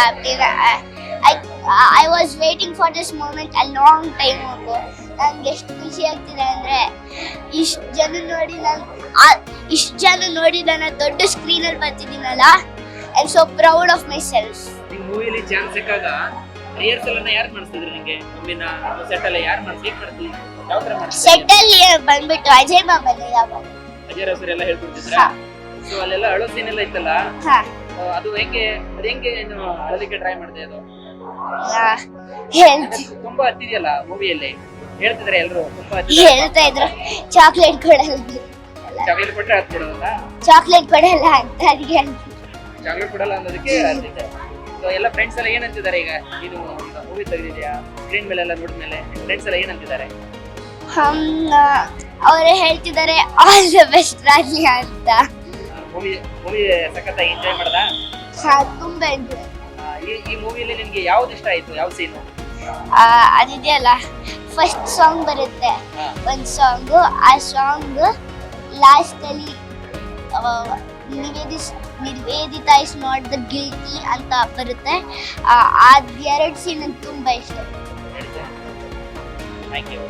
happy. I was waiting for this moment a long time ago. ನಂಗೆ ಎಷ್ಟು ಖುಷಿ ಆಗ್ತಿದೆ ಅಂದ್ರೆ ಇಷ್ಟು ಜನ ನೋಡಿ ನಾನು ದೊಡ್ಡ ಸ್ಕ್ರೀನಲ್ಲಿ ಬರ್ತಿದ್ದೀನಲ್ಲ. I am so proud of myself. ನಿಮ್ ಮೂವಿಲಿ ಚಾನ್ಸ್ ಸಿಕ್ಕಾಗ ರಿಹರ್ಸಲ್ ಅನ್ನ ಯಾರು ಮಾಡಿಸ್ತಿದ್ರು ನಿಮಗೆ? ಒಮ್ಮಿನ ಸೆಟ್ ಅಲ್ಲಿ ಯಾರು ಮಾಡ್ತಿದ್ರಿ? ಯಾವ ತರ ಮಾಡ್ತಿದ್ರಿ? ಸೆಟ್ ಅಲ್ಲಿ ಬಂದ್ಬಿಟ್ಟು ಅಜಯ್ ಮಾಮನೆ ಅಜಯ್ ರಸೂರ್ ಎಲ್ಲ ಹೇಳ್ಕೊಡ್ತಿದ್ರಾ? ಸೊ ಅಲ್ಲೆಲ್ಲ ಅಳೋ ಸೀನ್ ಎಲ್ಲ ಇತ್ತಲ್ಲ, ಅದು ಹೆಂಗೆ ಏನು ಅಳಲಿಕ್ಕೆ ಟ್ರೈ ಮಾಡಿದೆ? ಅದು ತುಂಬಾ ಹತ್ತಿದೆಯಲ್ಲ ಮೂವಿಯಲ್ಲಿ, ಹೇಳ್ತಿದ್ರೆ ಎಲ್ರು ತುಂಬಾ ಹೇಳ್ತಾ ಇದ್ರು ಚಾಕ್ಲೇಟ್ ಕೊಡಲ್ಲ, ಚಾಕ್ಲೇಟ್ ಕೊಟ್ರೆ ಹತ್ಬಿಡೋದಲ್ಲ, ಚಾಕ್ಲೇಟ್ ಕೊಡಲ್ಲ ಅಂತ ಅದಕ್ಕೆ ಚಾಕ್ಲೇಟ್ ಕೊಡಲ್ಲ ಅನ್ನೋದಕ್ಕೆ ಹತ್ತಿದೆ. ಸೊ ಎಲ್ಲ ಫ್ರೆಂಡ್ಸ್ ಎಲ್ಲ ಏನಂತಿದ್ದಾರೆ ಈಗ? ಇದು ಮೂವಿ ತೆಗೆದಿದ್ಯಾ, ಸ್ಕ್ರೀನ್ ಮೇಲೆ ಎಲ್ಲ ನೋಡಿದ್ಮೇಲೆ ಫ್ರೆಂಡ್ಸ್ ಎಲ್ಲ ಏನಂತಿದ್ದಾರೆ? ಅವರು ಹೇಳ್ತಿದ್ದಾರೆ ಆಲ್ ದ ಬೆಸ್ಟ್ ರಾಜಿ ಅಂತ. ಮೂವಿ ಸಖತ್ತಾಗಿ ಎಂಜಾಯ್ ಮಾಡ್ದಾ? ತುಂಬಾ ಎಂಜಾಯ್. ಈ ಮೂವಿಯಲ್ಲಿ ನಿನ್ಗೆ ಯಾವ್ದು ಇಷ್ಟ ಆಯ್ತು? ಯಾವ ಸೀನು? ಅದಿದೆಯಲ್ಲ, ಫಸ್ಟ್ ಸಾಂಗ್ ಬರುತ್ತೆ ಒಂದು ಸಾಂಗು, ಆ ಸಾಂಗ್ ಲಾಸ್ಟ್ ಅಲ್ಲಿ Nivedita is not the guilty ಅಂತ ಬರುತ್ತೆ. ಅದ್ ಎರಡು ಸೀನ್ ನಂಗೆ ತುಂಬಾ ಇಷ್ಟ. Thank you.